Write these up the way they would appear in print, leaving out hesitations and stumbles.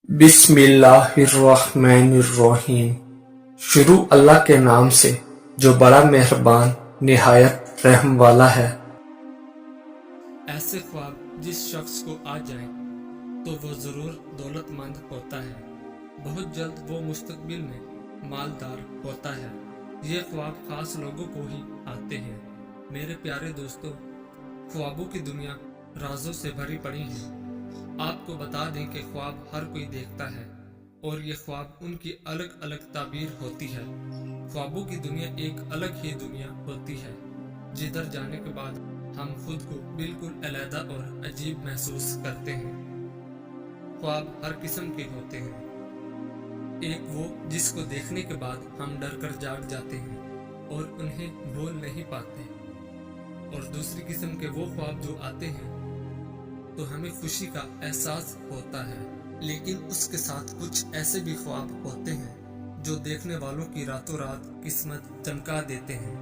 بسم اللہ الرحمن الرحیم۔ شروع اللہ کے نام سے جو بڑا مہربان نہایت رحم والا ہے۔ ایسے خواب جس شخص کو آ جائیں تو وہ ضرور دولت مند ہوتا ہے، بہت جلد وہ مستقبل میں مالدار ہوتا ہے۔ یہ خواب خاص لوگوں کو ہی آتے ہیں۔ میرے پیارے دوستو، خوابوں کی دنیا رازوں سے بھری پڑی ہے۔ آپ کو بتا دیں کہ خواب ہر کوئی دیکھتا ہے اور یہ خواب ان کی الگ الگ تعبیر ہوتی ہے۔ خوابوں کی دنیا ایک الگ ہی دنیا ہوتی ہے، جدھر جانے کے بعد ہم خود کو بالکل علیحدہ اور عجیب محسوس کرتے ہیں۔ خواب ہر قسم کے ہوتے ہیں۔ ایک وہ جس کو دیکھنے کے بعد ہم ڈر کر جاگ جاتے ہیں اور انہیں بھول نہیں پاتے، اور دوسری قسم کے وہ خواب جو آتے ہیں تو ہمیں خوشی کا احساس ہوتا ہے، لیکن اس کے ساتھ کچھ ایسے بھی خواب ہوتے ہیں جو دیکھنے والوں کی راتوں رات قسمت چمکا دیتے ہیں۔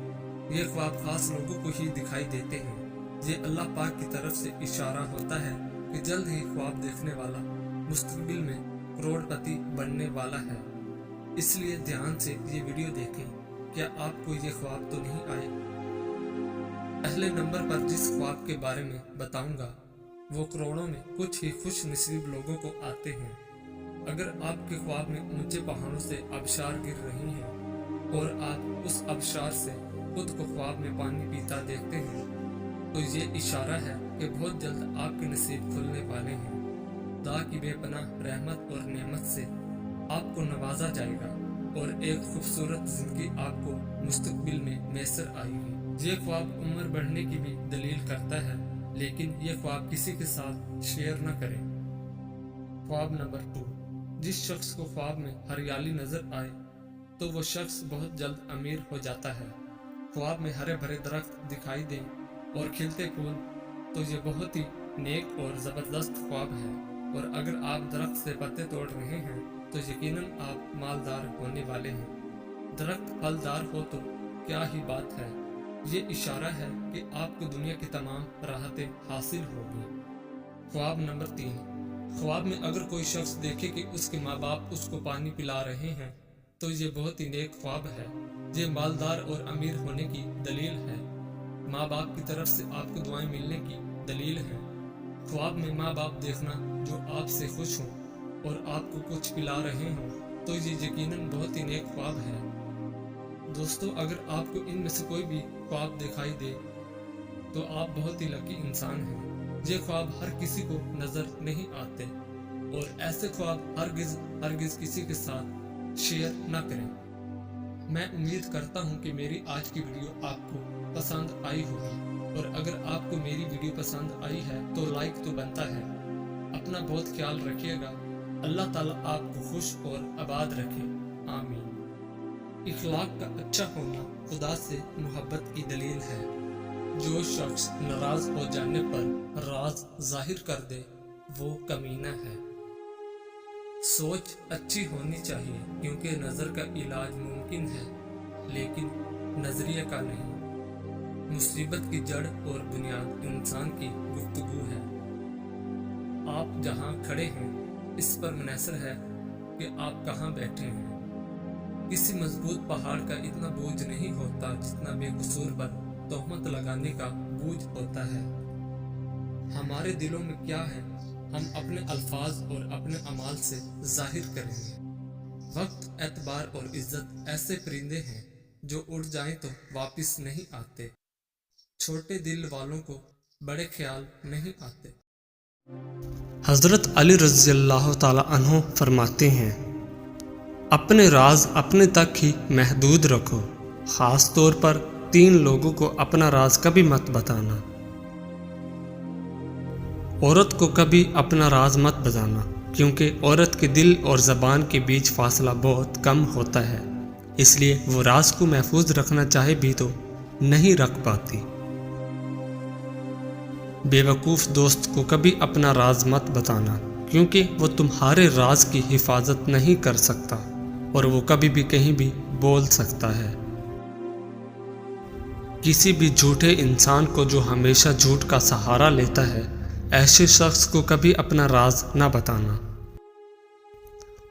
یہ خواب خاص لوگوں کو ہی دکھائی دیتے ہیں۔ یہ اللہ پاک کی طرف سے اشارہ ہوتا ہے کہ جلد ہی خواب دیکھنے والا مستقبل میں کروڑ پتی بننے والا ہے۔ اس لیے دھیان سے یہ ویڈیو دیکھیں۔ کیا آپ کو یہ خواب تو نہیں آئے؟ پہلے نمبر پر جس خواب کے بارے میں بتاؤں گا وہ کروڑوں میں کچھ ہی خوش نصیب لوگوں کو آتے ہیں۔ اگر آپ کے خواب میں اونچے پہاڑوں سے آبشار گر رہی ہیں اور آپ اس آبشار سے خود کو خواب میں پانی پیتا دیکھتے ہیں تو یہ اشارہ ہے کہ بہت جلد آپ کے نصیب کھلنے والے ہیں۔ خدا کی بے پناہ رحمت اور نعمت سے آپ کو نوازا جائے گا اور ایک خوبصورت زندگی آپ کو مستقبل میں میسر آئے گی۔ یہ خواب عمر بڑھنے کی بھی دلیل کرتا ہے، لیکن یہ خواب کسی کے ساتھ شیئر نہ کریں۔ خواب نمبر 2، جس شخص کو خواب میں ہریالی نظر آئے تو وہ شخص بہت جلد امیر ہو جاتا ہے۔ خواب میں ہرے بھرے درخت دکھائی دیں اور کھلتے پھول تو یہ بہت ہی نیک اور زبردست خواب ہے، اور اگر آپ درخت سے پتے توڑ رہے ہیں تو یقیناً آپ مالدار ہونے والے ہیں۔ درخت پھلدار ہو تو کیا ہی بات ہے، یہ اشارہ ہے کہ آپ کو دنیا کی تمام راحتیں حاصل ہوگی۔ خواب نمبر 3، خواب میں اگر کوئی شخص دیکھے کہ اس کے ماں باپ اس کو پانی پلا رہے ہیں تو یہ بہت ہی نیک خواب ہے۔ یہ مالدار اور امیر ہونے کی دلیل ہے۔ ماں باپ کی طرف سے آپ کو دعائیں ملنے کی دلیل ہے۔ خواب میں ماں باپ دیکھنا جو آپ سے خوش ہوں اور آپ کو کچھ پلا رہے ہوں تو یہ یقیناً بہت ہی نیک خواب ہے۔ دوستو، اگر آپ کو ان میں سے کوئی بھی خواب دکھائی دے تو آپ بہت ہی لکی انسان ہیں۔ یہ خواب ہر کسی کو نظر نہیں آتے، اور ایسے خواب ہرگز کسی کے ساتھ شیئر نہ کریں۔ میں امید کرتا ہوں کہ میری آج کی ویڈیو آپ کو پسند آئی ہوگی، اور اگر آپ کو میری ویڈیو پسند آئی ہے تو لائک تو بنتا ہے۔ اپنا بہت خیال رکھیے گا۔ اللہ تعالیٰ آپ کو خوش اور آباد رکھے، آمین۔ اخلاق کا اچھا ہونا خدا سے محبت کی دلیل ہے۔ جو شخص ناراض ہو جانے پر راز ظاہر کر دے وہ کمینہ ہے۔ سوچ اچھی ہونی چاہیے کیونکہ نظر کا علاج ممکن ہے لیکن نظریے کا نہیں۔ مصیبت کی جڑ اور بنیاد انسان کی گفتگو ہے۔ آپ جہاں کھڑے ہیں اس پر منحصر ہے کہ آپ کہاں بیٹھے ہیں۔ کسی مضبوط پہاڑ کا اتنا بوجھ نہیں ہوتا جتنا بے قصور پر تہمت لگانے کا بوجھ ہوتا ہے۔ ہمارے دلوں میں کیا ہے ہم اپنے الفاظ اور اپنے اعمال سے ظاہر کریں گے۔ وقت، اعتبار اور عزت ایسے پرندے ہیں جو اڑ جائیں تو واپس نہیں آتے۔ چھوٹے دل والوں کو بڑے خیال نہیں آتے۔ حضرت علی رضی اللہ تعالی عنہ فرماتے ہیں، اپنے راز اپنے تک ہی محدود رکھو، خاص طور پر 3 لوگوں کو اپنا راز کبھی مت بتانا۔ عورت کو کبھی اپنا راز مت بتانا کیونکہ عورت کے دل اور زبان کے بیچ فاصلہ بہت کم ہوتا ہے، اس لیے وہ راز کو محفوظ رکھنا چاہے بھی تو نہیں رکھ پاتی۔ بے وقوف دوست کو کبھی اپنا راز مت بتانا کیونکہ وہ تمہارے راز کی حفاظت نہیں کر سکتا اور وہ کبھی بھی کہیں بھی بول سکتا ہے۔ کسی بھی جھوٹے انسان کو جو ہمیشہ جھوٹ کا سہارا لیتا ہے، ایسے شخص کو کبھی اپنا راز نہ بتانا۔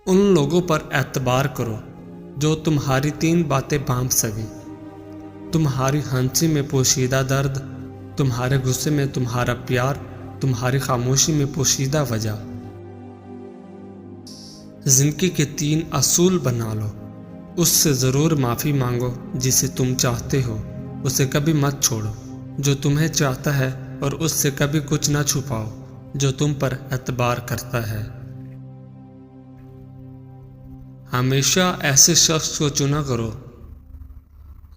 ان لوگوں پر اعتبار کرو جو تمہاری 3 باتیں بانپ سکیں، تمہاری ہنسی میں پوشیدہ درد، تمہارے غصے میں تمہارا پیار، تمہاری خاموشی میں پوشیدہ وجہ۔ زندگی کے 3 اصول بنا لو۔ اس سے ضرور معافی مانگو جسے تم چاہتے ہو، اسے کبھی مت چھوڑو جو تمہیں چاہتا ہے، اور اس سے کبھی کچھ نہ چھپاؤ جو تم پر اعتبار کرتا ہے۔ ہمیشہ ایسے شخص کو چنا کرو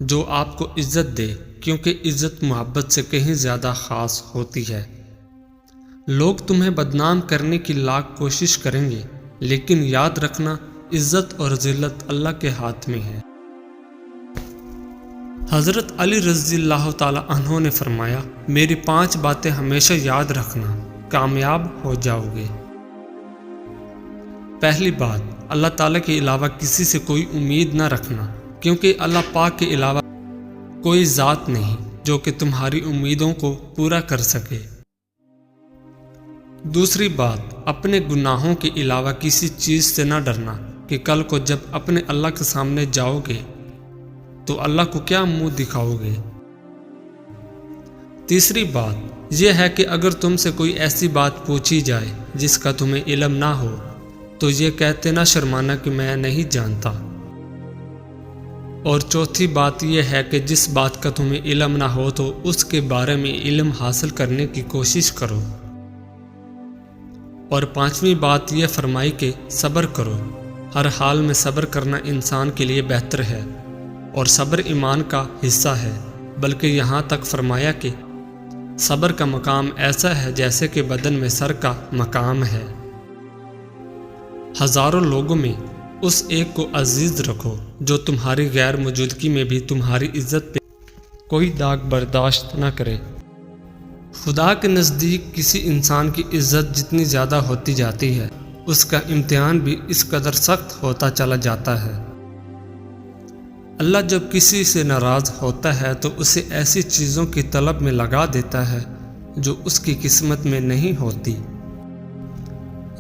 جو آپ کو عزت دے، کیونکہ عزت محبت سے کہیں زیادہ خاص ہوتی ہے۔ لوگ تمہیں بدنام کرنے کی لاکھ کوشش کریں گے، لیکن یاد رکھنا عزت اور ذلت اللہ کے ہاتھ میں ہے۔ حضرت علی رضی اللہ تعالی عنہ نے فرمایا، میری 5 باتیں ہمیشہ یاد رکھنا، کامیاب ہو جاؤ گے۔ پہلی بات، اللہ تعالیٰ کے علاوہ کسی سے کوئی امید نہ رکھنا، کیونکہ اللہ پاک کے علاوہ کوئی ذات نہیں جو کہ تمہاری امیدوں کو پورا کر سکے۔ دوسری بات، اپنے گناہوں کے علاوہ کسی چیز سے نہ ڈرنا کہ کل کو جب اپنے اللہ کے سامنے جاؤ گے تو اللہ کو کیا منہ دکھاؤ گے۔ تیسری بات یہ ہے کہ اگر تم سے کوئی ایسی بات پوچھی جائے جس کا تمہیں علم نہ ہو تو یہ کہتے نہ شرمانا کہ میں نہیں جانتا۔ اور چوتھی بات یہ ہے کہ جس بات کا تمہیں علم نہ ہو تو اس کے بارے میں علم حاصل کرنے کی کوشش کرو۔ اور 5ویں بات یہ فرمائی کہ صبر کرو، ہر حال میں صبر کرنا انسان کے لیے بہتر ہے، اور صبر ایمان کا حصہ ہے، بلکہ یہاں تک فرمایا کہ صبر کا مقام ایسا ہے جیسے کہ بدن میں سر کا مقام ہے۔ ہزاروں لوگوں میں اس ایک کو عزیز رکھو جو تمہاری غیر موجودگی میں بھی تمہاری عزت پہ کوئی داغ برداشت نہ کرے۔ خدا کے نزدیک کسی انسان کی عزت جتنی زیادہ ہوتی جاتی ہے، اس کا امتحان بھی اس قدر سخت ہوتا چلا جاتا ہے۔ اللہ جب کسی سے ناراض ہوتا ہے تو اسے ایسی چیزوں کی طلب میں لگا دیتا ہے جو اس کی قسمت میں نہیں ہوتی۔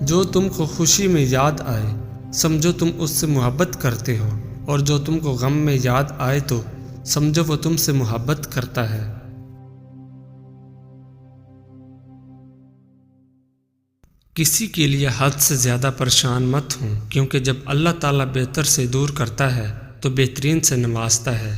جو تم کو خوشی میں یاد آئے سمجھو تم اس سے محبت کرتے ہو، اور جو تم کو غم میں یاد آئے تو سمجھو وہ تم سے محبت کرتا ہے۔ کسی کے لیے حد سے زیادہ پریشان مت ہوں، کیونکہ جب اللہ تعالیٰ بہتر سے دور کرتا ہے تو بہترین سے نوازتا ہے۔